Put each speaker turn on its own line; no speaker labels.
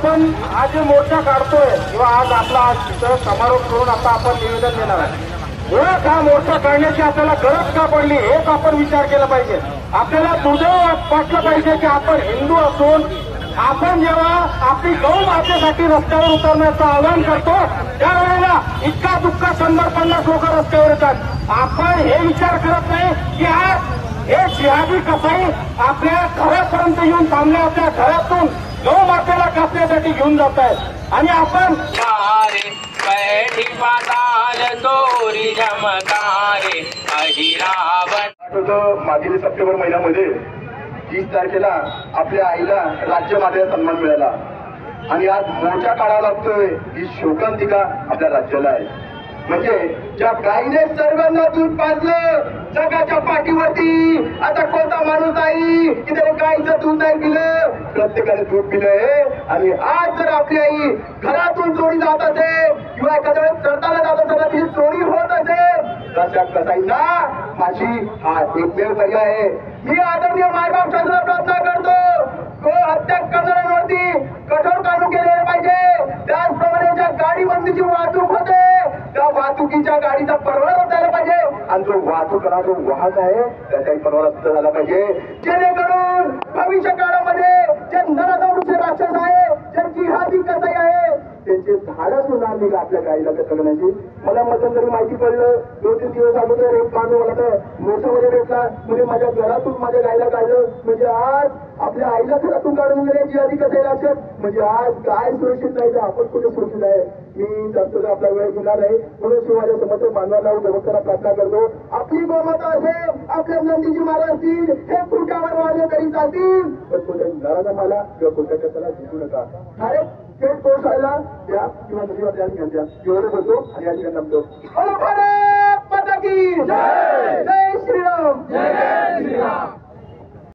आपण आज जे मोर्चा काढतोय किंवा आज आपला आज तिथं समारोप करून आता आपण निवेदन देणार आहे, मुळात हा मोर्चा काढण्याची आपल्याला गरज का पडली हेच आपण विचार केला पाहिजे. आपल्याला दुर्दैव वाटलं पाहिजे की आपण हिंदू असून आपण जेव्हा आपली गौ मातेसाठी रस्त्यावर उतरण्याचं आवाहन करतो त्यावेळेला इतका दुःख 150 लोक रस्त्यावर येतात. आपण हे विचार करत नाही की आज हे जिहादी कसाई आपल्या घरापर्यंत येऊन थांबले, आपल्या घरातून गौ मातेला कापण्यासाठी घेऊन जात आहेत आणि आपण
मागील सप्टेंबर महिन्यामध्ये 30 तारखेला आपल्या आईला राज्यमातेचा सन्मान मिळाला आणि आज मोर्चा काढावा लागतोय. ही शोकांतिका आपल्या राज्याला आहे. म्हणजे ज्या गाईने सर्वांना दूध पाजलं जगाच्या पाठीवरती, आता कोणता माणूस आई की त्याने गाईचं दूध नाही पिलं, प्रत्येकाने दूध पिलंय. आणि आज जर आपली आई घरातून चोरी जात असेल किंवा एखाद्या वेळेस चढताना जात असेल तिची चोरी होत असेल तर त्या कसाईंना माझी हा एकमेव पर्याय आहे. मी आदरणीय मायबाप शासनाला प्रार्थना करतो हत्या करणाऱ्यांवरती कठोर कानून केले पाहिजे. त्याचप्रमाणे ज्या गाडी बंदीची वाहतूक होते त्या वाहतुकीच्या गाडीचा परवाना द्यायला पाहिजे आणि जो वाहतूक करणारा जो वाहक आहे त्याचाही परवाना झाला पाहिजे, जेणेकरून भविष्य काळामध्ये जे नरदवृत्ती राक्षस आहे, जे जिहादी कसाई आहे त्यांचे धाडस होणार नाही आपल्या गाडीला करण्याची. मला मध्यंतरी माहिती पडलं 2-3 दिवस अगोदर एक माणूस मला तर मोठ्यामध्ये भेटला, म्हणजे माझ्या घरातून माझ्या गायला काढलं. म्हणजे आज आपल्या आईला घरातून काढून गेले जिहादी कसाई राक्षस. म्हणजे आज काय सुरक्षित नाही तर आपण कुठे सुरक्षित आहे. मी जास्त आपला वेळ घेणार आहे म्हणून शिवाच्या समोर मानवाला भगवंताला प्रार्थना करतो. आपली गोमाता असेल, आपल्या नंदीजी महाराज असतील, हे फुटावर वाढले तरी चालतील पण कुठे नराला मला किंवा कुठल्या कशाला जिंकू नका. अरे थेट कोर्स आला द्या किंवा नदीवर द्या एवढं बोलतो आणि या ठिकाणी नमतो. भारत माता की जय.